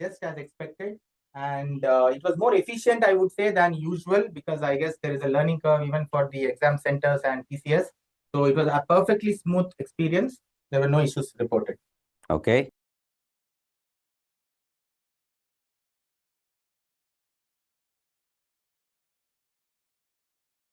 just as expected. And it was more efficient, I would say, than usual, because I guess there is a learning curve even for the exam centers and PCS. So it was a perfectly smooth experience. There were no issues reported. Okay.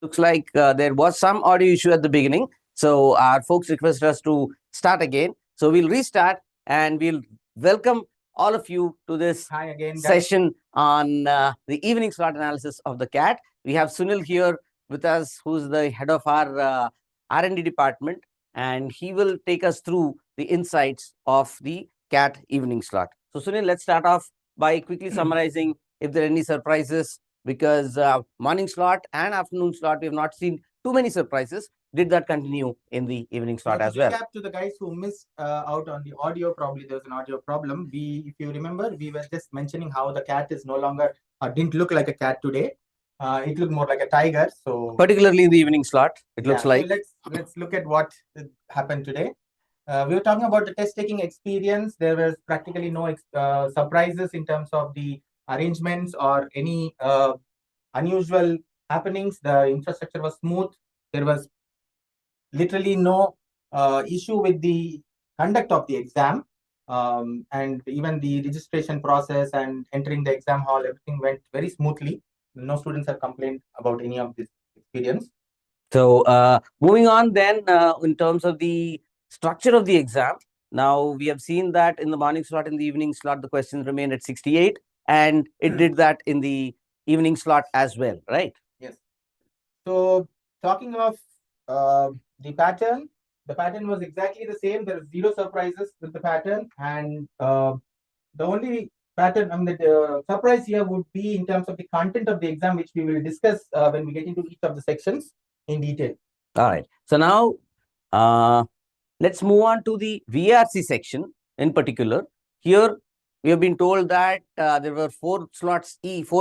Looks like there was some audio issue at the beginning. So our folks requested us to start again. So we'll restart and we'll welcome all of you to this Hi again, guys. session on the evening slot analysis of the CAT. We have Sunil here with us, who's the head of our R&D department, and he will take us through the insights of the CAT evening slot. So Sunil, let's start off by quickly summarizing if there are any surprises, because morning slot and afternoon slot, we have not seen too many surprises. Did that continue in the evening slot as well? To the guys who missed out on the audio, probably there was an audio problem. If you remember, we were just mentioning how the cat is no longer, didn't look like a cat today. It looked more like a tiger. So particularly in the evening slot, it looks like. So let's look at what happened today. We were talking about the test taking experience. There was practically no surprises in terms of the arrangements or any unusual happenings. The infrastructure was smooth. There was literally no issue with the conduct of the exam. And even the registration process and entering the exam hall, everything went very smoothly. No students have complained about any of this experience. So moving on then, in terms of the structure of the exam, now we have seen that in the morning slot, in the evening slot, the questions remained at 68, and it did that in the evening slot as well, right? Yes. So talking of the pattern was exactly the same. There are zero surprises with the pattern, and the only pattern, the surprise here would be in terms of the content of the exam, which we will discuss when we get into each of the sections in detail. All right. So now let's move on to the VARC section in particular. Here we have been told that there were four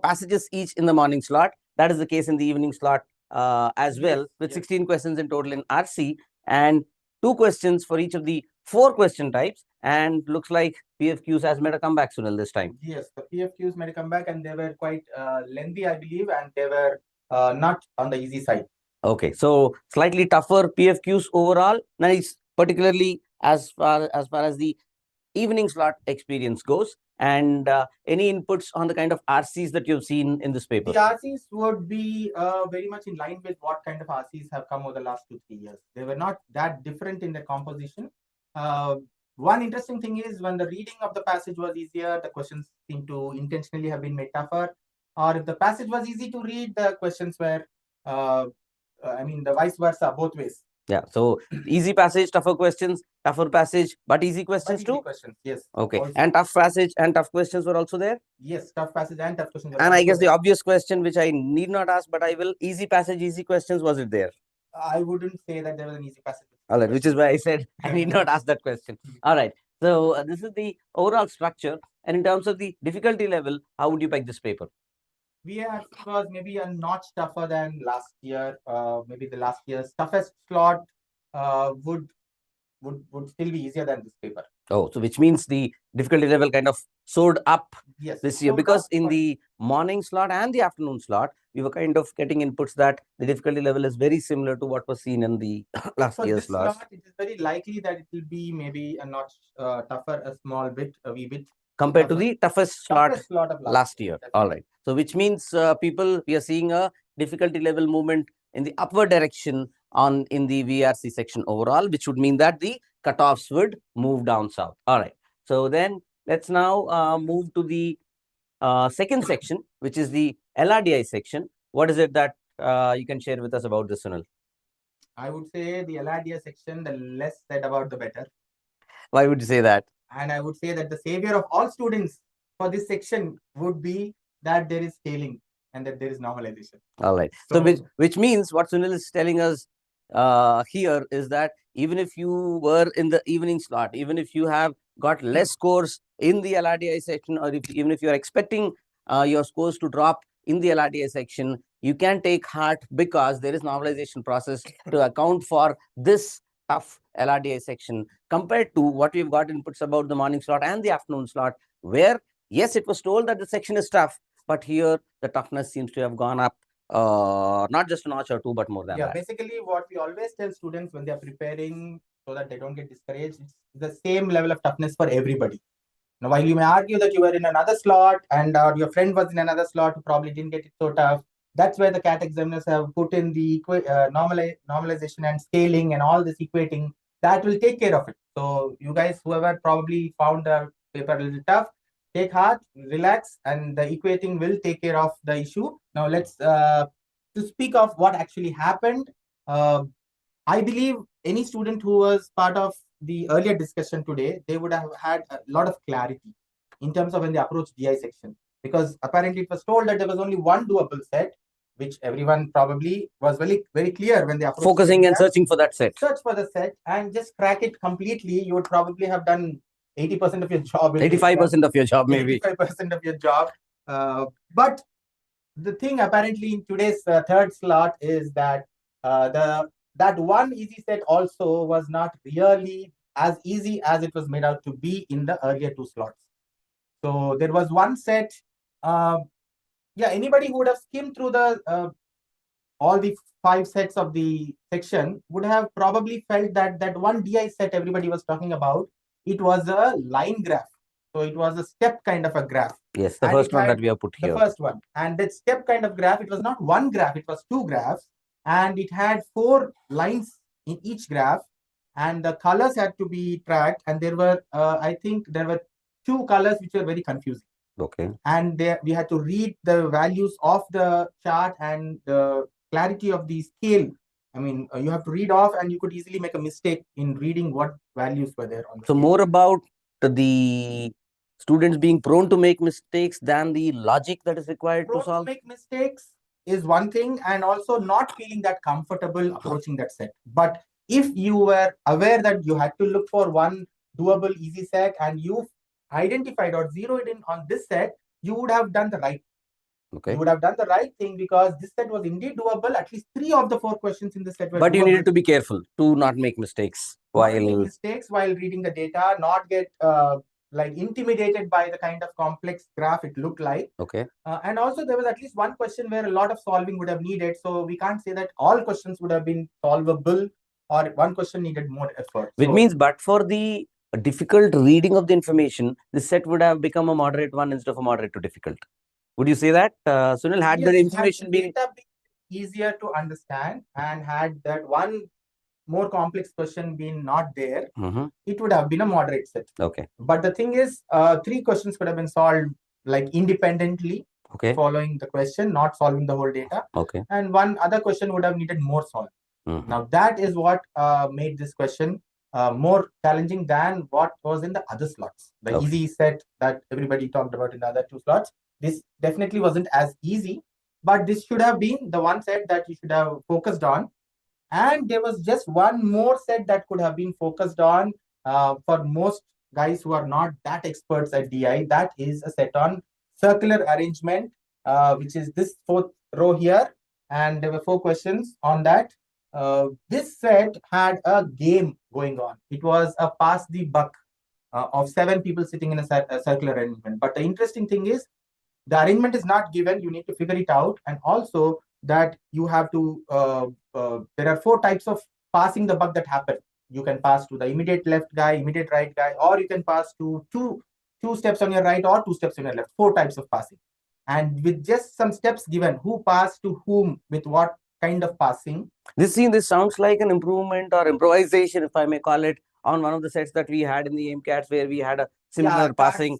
passages each in the morning slot. That is the case in the evening slot as well, with 16 questions in total in RC, and 2 questions for each of the 4 question types. And looks like PFQs has made a comeback, Sunil, this time. Yes, the PFQs made a comeback, and they were quite lengthy, I believe, and they were not on the easy side. Okay, so slightly tougher PFQs overall. Nice, particularly as far as the evening slot experience goes, and any inputs on the kind of RCs that you've seen in this paper? The RCs would be very much in line with what kind of RCs have come over the last 2-3 years. They were not that different in their composition. One interesting thing is when the reading of the passage was easier, the questions seem to intentionally have been made tougher. Or if the passage was easy to read, the questions were, the vice versa, both ways. Yeah, so easy passage, tougher questions, tougher passage, but easy questions too? Questions, yes. Okay, also. And tough passage and tough questions were also there? Yes, tough passage and tough questions. And I guess the obvious question, which I need not ask, but I will, easy passage, easy questions, was it there? I wouldn't say that there was an easy passage. All right, which is why I said I need not ask that question. All right, so this is the overall structure. And in terms of the difficulty level, how would you peg this paper? VARC was maybe a notch tougher than last year. Maybe the last year's toughest slot would still be easier than this paper. Oh, so which means the difficulty level kind of soared up this year, because in the morning slot and the afternoon slot, we were kind of getting inputs that the difficulty level is very similar to what was seen in the last year's slot. It is very likely that it will be maybe a notch tougher, a small bit, a wee bit. Compared to the toughest slot of last year. All right. So which means we are seeing a difficulty level movement in the upward direction in the VARC section overall, which would mean that the cutoffs would move down south. All right. So then let's now move to the second section, which is the LRDI section. What is it that you can share with us about this, Sunil? I would say the LRDI section, the less said about the better. Why would you say that? And I would say that the savior of all students for this section would be that there is scaling and that there is normalization. All right. So which means what Sunil is telling us here is that even if you were in the evening slot, even if you have got less scores in the LRDI section, or even if you're expecting your scores to drop in the LRDI section, you can take heart, because there is normalization process to account for this tough LRDI section compared to what we've got inputs about the morning slot and the afternoon slot, where Yes, it was told that the section is tough, but here the toughness seems to have gone up, not just a notch or two, but more than that. Basically, what we always tell students when they are preparing so that they don't get discouraged, it's the same level of toughness for everybody. Now, while you may argue that you were in another slot and your friend was in another slot who probably didn't get it so tough, that's where the CAT examiners have put in the normalization and scaling and all this equating. That will take care of it. So you guys, whoever probably found the paper a little tough, take heart, relax, and the equating will take care of the issue. Now let's to speak of what actually happened. I believe any student who was part of the earlier discussion today, they would have had a lot of clarity in terms of when they approach DI section. Because apparently it was told that there was only one doable set, which everyone probably was very, very clear when they approached. Focusing and searching for that set. Search for the set and just crack it completely. You would probably have done 80% of your job. 85% of your job, maybe. 85% of your job. But the thing apparently in today's third slot is that that one easy set also was not really as easy as it was made out to be in the earlier two slots. So there was one set. Anybody who would have skimmed through the all the 5 sets of the section would have probably felt that that one DI set everybody was talking about, it was a line graph. So it was a step kind of a graph. Yes, the first one that we have put here. The first one. And that step kind of graph, it was not one graph, it was 2 graphs. And it had 4 lines in each graph. And the colors had to be tracked. And there were, I think there were 2 colors which were very confusing. Okay. And there we had to read the values of the chart and the clarity of the scale. I mean, you have to read off and you could easily make a mistake in reading what values were there on the So scale. more about the students being prone to make mistakes than the logic that is required to solve? Make mistakes is one thing, and also not feeling that comfortable approaching that set. But if you were aware that you had to look for one doable easy set and you identified or zeroed in on this set, you would have done the right. Okay. You would have done the right thing because this set was indeed doable. At least 3 of the 4 questions in the set were But doable. you needed to be careful to not make mistakes while reading the data, not get like intimidated by the kind of complex graph it looked like. Okay. And also there was at least one question where a lot of solving would have needed. So we can't say that all questions would have been solvable or one question needed more effort. Which means, but for the difficult reading of the information, this set would have become a moderate one instead of a moderate to difficult. Would you say that, Sunil, had the information been easier to understand and had that one more complex question been not there, it would have been a moderate set. Okay. But the thing is, 3 questions could have been solved like independently, following the question, not solving the whole data. Okay. And one other question would have needed more solve. Now that is what made this question more challenging than what was in the other slots. The easy set that everybody talked about in the other 2 slots. This definitely wasn't as easy, but this should have been the one set that you should have focused on. And there was just one more set that could have been focused on for most guys who are not that experts at DI. That is a set on circular arrangement, which is this 4th row here. And there were 4 questions on that. This set had a game going on. It was a pass the buck of 7 people sitting in a circular arrangement. But the interesting thing is, the arrangement is not given. You need to figure it out. And also that you have to, there are 4 types of passing the buck that happen. You can pass to the immediate left guy, immediate right guy, or you can pass to two steps on your right or 2 steps on your left. 4 types of passing. And with just some steps given, who passed to whom with what kind of passing. This sounds like an improvement or improvisation, if I may call it, on one of the sets that we had in the aimcats where we had a similar passing.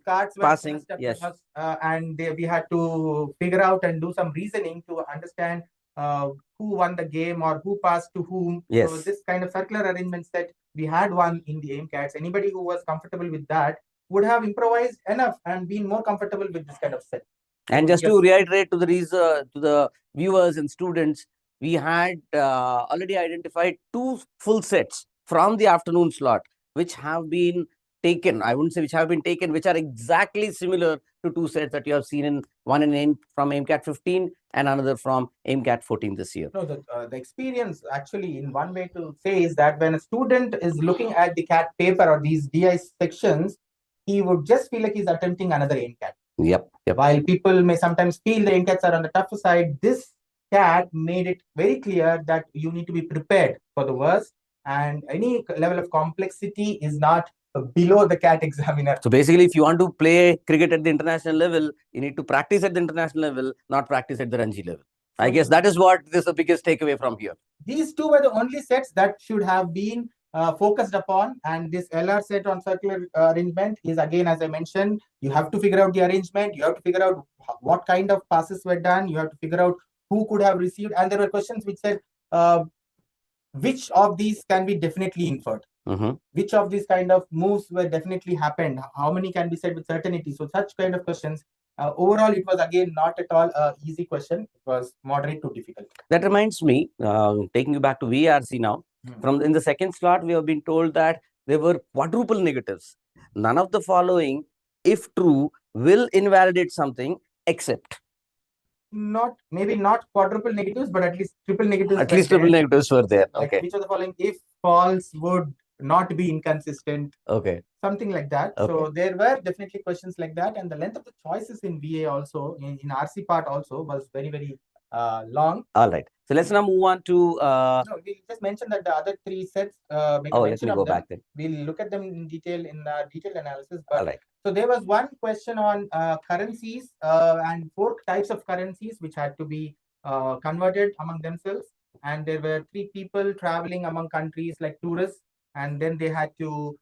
Yes. And we had to figure out and do some reasoning to understand who won the game or who passed to whom. Yes. So this kind of circular arrangement set, we had one in the aimcats. Anybody who was comfortable with that would have improvised enough and been more comfortable with this kind of set. And just to reiterate to the viewers and students, we had already identified 2 full sets from the afternoon slot, which have been taken. I wouldn't say which have been taken, which are exactly similar to 2 sets that you have seen in one from AIMCAT 15 and another from AIMCAT 14 this year. No, the experience actually, in one way to say, is that when a student is looking at the CAT paper or these DI sections, he would just feel like he's attempting another AIMCAT. Yep. While people may sometimes feel the AIMCATs are on the tougher side, this CAT made it very clear that you need to be prepared for the worst, and any level of complexity is not below the CAT examiner. So basically, if you want to play cricket at the international level, you need to practice at the international level, not practice at the Ranji level. I guess that is what is the biggest takeaway from here. These two were the only sets that should have been focused upon, and this LR set on circular arrangement is, again, as I mentioned, you have to figure out the arrangement, you have to figure out what kind of passes were done, you have to figure out who could have received, and there were questions which said which of these can be definitely inferred. Which of these kind of moves were definitely happened? How many can be said with certainty? So such kind of questions. Overall, it was again not at all an easy question. It was moderate to difficult. That reminds me, taking you back to VARC now. From in the second slot, we have been told that there were quadruple negatives. None of the following, if true, will invalidate something except. Maybe not quadruple negatives, but at least triple negatives. At least triple negatives were there. Like, okay. Which of the following, if false, would not be inconsistent? Okay. Something like that. Okay. So there were definitely questions like that, and the length of the choices in VA also, in RC part also, was very, very long. All right. So let's now move on to. No, we just mentioned that the other three sets. Let me go back then. We'll look at them in detail in detailed analysis. But, all right. So there was one question on currencies and 4 types of currencies which had to be converted among themselves, and there were 3 people traveling among countries like tourists, and then they had to.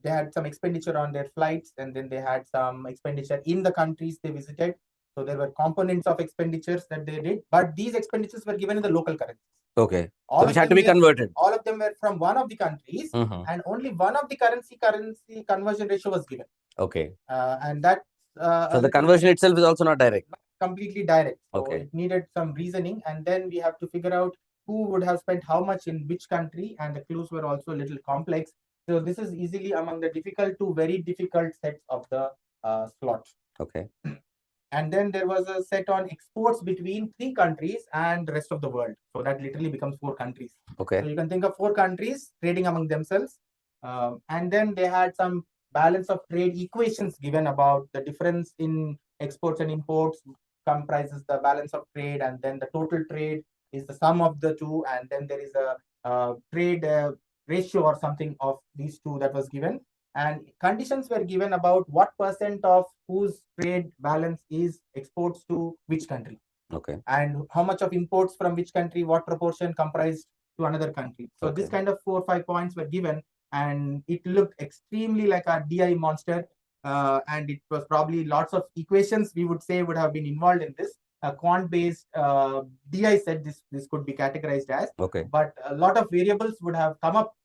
They had some expenditure on their flights, and then they had some expenditure in the countries they visited. So there were components of expenditures that they did, but these expenditures were given in the local currencies. Okay. So which had to be converted. All of them were from one of the countries, and only one of the currency conversion ratio was given. Okay. And that. So the conversion itself is also not direct. Completely direct. So okay. It needed some reasoning, and then we have to figure out who would have spent how much in which country, and the clues were also a little complex. So this is easily among the difficult to very difficult sets of the slot. Okay. And then there was a set on exports between 3 countries and the rest of the world. So that literally becomes 4 countries. Okay. So you can think of 4 countries trading among themselves. And then they had some balance of trade equations given about the difference in exports and imports comprises the balance of trade, and then the total trade is the sum of the two, and then there is a trade ratio or something of these two that was given, and conditions were given about what % of whose trade balance is exports to which country. Okay. And how much of imports from which country, what proportion comprised to another country. So this kind of 4 or 5 points were given, and it looked extremely like a DI monster. And it was probably lots of equations we would say would have been involved in this. A quant-based DI set this could be categorized as. Okay. But a lot of variables would have come up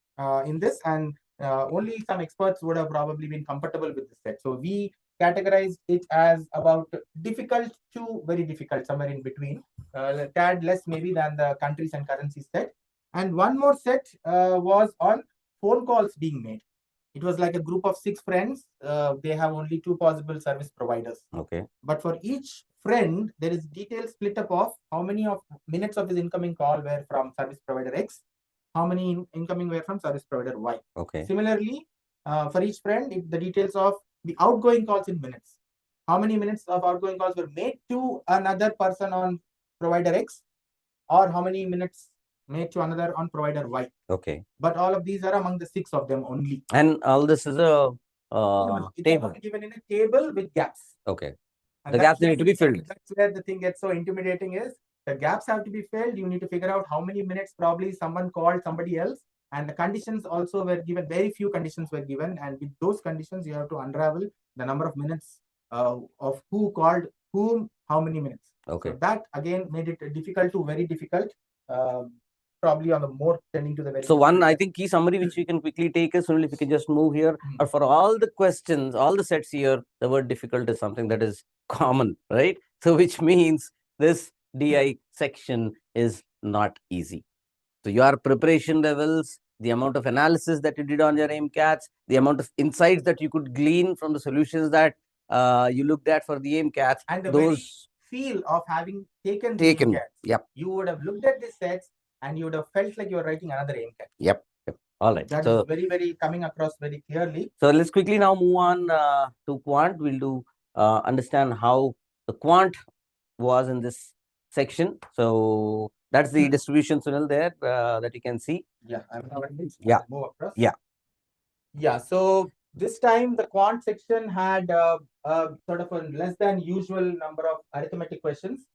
in this, and only some experts would have probably been comfortable with this set. So we categorized it as about difficult to very difficult, somewhere in between. A tad less maybe than the countries and currencies set. And one more set was on phone calls being made. It was like a group of 6 friends. They have only 2 possible service providers. Okay. But for each friend, there is detailed split up of how many of minutes of his incoming call were from service provider X, how many incoming were from service provider Y. Okay. Similarly, for each friend, the details of the outgoing calls in minutes. How many minutes of outgoing calls were made to another person on provider X, or how many minutes made to another on provider Y. Okay. But all of these are among the 6 of them only. And all this is a table. Given in a table with gaps. Okay. And the gaps need to be filled. That's where the thing gets so intimidating is the gaps have to be filled. You need to figure out how many minutes probably someone called somebody else. And the conditions also were given, very few conditions were given. And with those conditions, you have to unravel the number of minutes of who called whom, how many minutes. Okay. So that again made it difficult to very difficult. Probably on the more tending to the very. So one, I think, key summary which we can quickly take is, only if we can just move here. Or for all the questions, all the sets here, the word difficult is something that is common, right? So which means this DI section is not easy. So your preparation levels, the amount of analysis that you did on your aimcats, the amount of insights that you could glean from the solutions that you looked at for the aimcats, and the those very feel of having taken aimcats. Yep. You would have looked at these sets and you would have felt like you were writing another aimcat. Yep. All right. That is very, very coming across very clearly. So let's quickly now move on to quant. We'll do understand how the quant was in this section. So that's the distribution, Sunil, there that you can see. Yeah, Yeah. move across. Yeah. Yeah, so this time the quant section had sort of a less than usual number of arithmetic questions,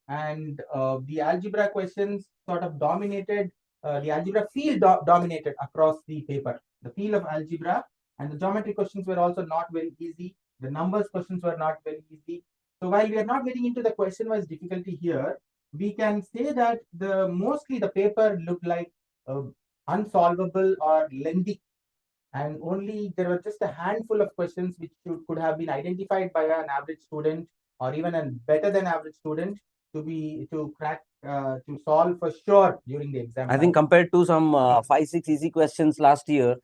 and the algebra questions sort of dominated. The algebra field dominated across the paper. The field of algebra and the geometry questions were also not very easy. The numbers questions were not very easy. So while we are not getting into the question-wise difficulty here, we can say that mostly the paper looked like unsolvable or lengthy, and only there were just a handful of questions which could have been identified by an average student or even a better than average student to crack to solve for sure during the exam. I think compared to some 5-6 easy questions last year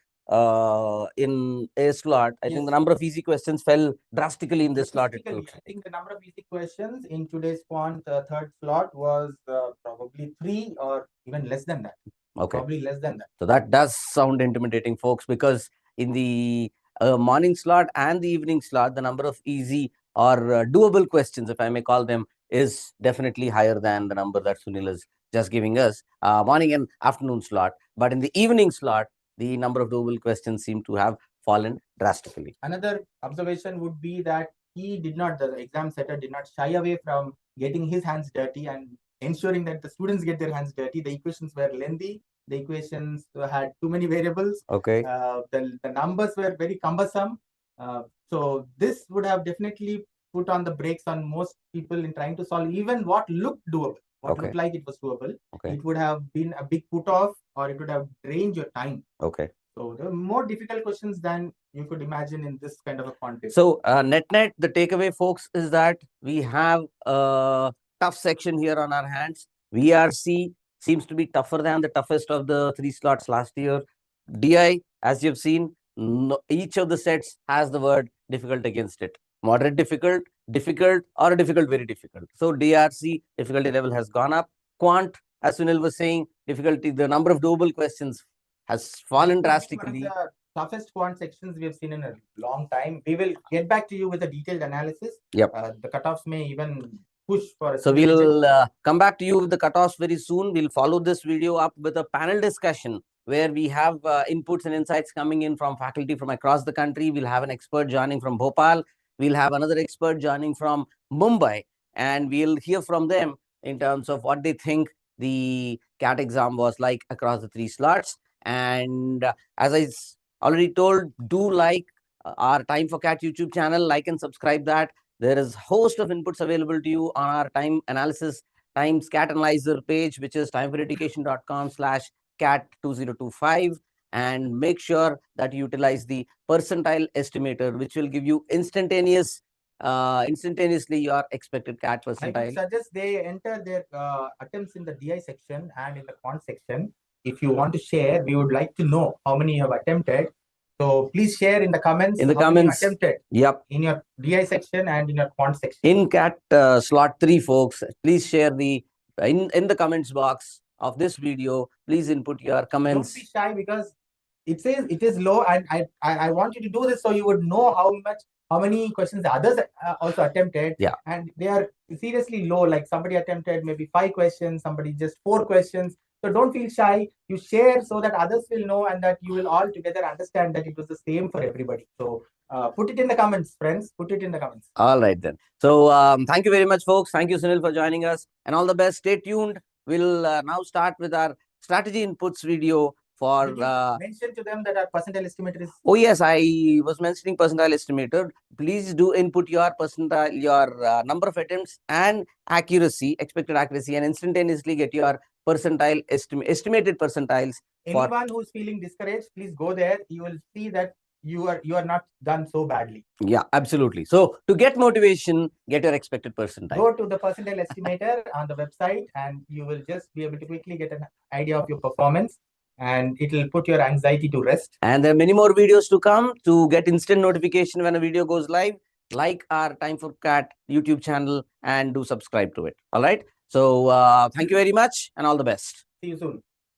in a slot, I think the number of easy questions fell drastically in this slot itself. I think the number of easy questions in today's quant third slot was probably 3 or even less than that. Okay. Probably less than that. So that does sound intimidating, folks, because in the morning slot and the evening slot, the number of easy or doable questions, if I may call them, is definitely higher than the number that Sunil is just giving us, morning and afternoon slot. But in the evening slot, the number of doable questions seem to have fallen drastically. Another observation would be that the exam setter did not shy away from getting his hands dirty and ensuring that the students get their hands dirty. The equations were lengthy. The equations had too many variables. Okay. The numbers were very cumbersome. So this would have definitely put on the brakes on most people in trying to solve even what looked doable, what looked like it was doable. Okay. It would have been a big put off, or it would have drained your time. Okay. So there are more difficult questions than you could imagine in this kind of a context. So net, the takeaway, folks, is that we have a tough section here on our hands. VARC seems to be tougher than the toughest of the 3 slots last year. DI, as you've seen, each of the sets has the word difficult against it. Moderate difficult, difficult, or difficult, very difficult. So DRC difficulty level has gone up. Quant, as Sunil was saying, difficulty, the number of doable questions has fallen drastically. The toughest quant sections we have seen in a long time. We will get back to you with a detailed analysis. Yep. The cutoffs may even push for. So we'll come back to you with the cutoffs very soon. We'll follow this video up with a panel discussion where we have inputs and insights coming in from faculty from across the country. We'll have an expert joining from Bhopal. We'll have another expert joining from Mumbai, and we'll hear from them in terms of what they think the CAT exam was like across the 3 slots. And as I already told, do like our Time for CAT YouTube channel, like and subscribe that. There is a host of inputs available to you on our time analysis, Times CAT Analyzer page, which is timeforeducation.com/CAT2025. And make sure that you utilize the percentile estimator, which will give you instantaneously your expected CAT percentile. I would suggest they enter their attempts in the DI section and in the quant section. If you want to share, we would like to know how many you have attempted. So please share in the comments. In the comments, attempted. Yep. In your DI section and in your quant section. In CAT slot 3, folks, please share the in the comments box of this video. Please input your comments. Don't be shy, because it says it is low, and I want you to do this so you would know how many questions the others also attempted. Yeah. And they are seriously low. Like somebody attempted maybe 5 questions, somebody just 4 questions. So don't feel shy. You share so that others will know, and that you will all together understand that it was the same for everybody. So put it in the comments, friends. Put it in the comments. All right, then. So thank you very much, folks. Thank you, Sunil, for joining us. And all the best. Stay tuned. We'll now start with our strategy inputs video for... mention to them that our percentile estimator is... Oh, yes, I was mentioning percentile estimator. Please do input your percentile, your number of attempts and accuracy, expected accuracy, and instantaneously get your percentile estimated percentiles. Anyone who's feeling discouraged, please go there. You will see that you are not done so badly. Yeah, absolutely. So to get motivation, get your expected percentile. Go to the percentile estimator on the website, and you will just be able to quickly get an idea of your performance, and it will put your anxiety to rest. And there are many more videos to come. To get instant notification when a video goes live, like our Time for CAT YouTube channel and do subscribe to it. All right. So thank you very much and all the best. See you soon.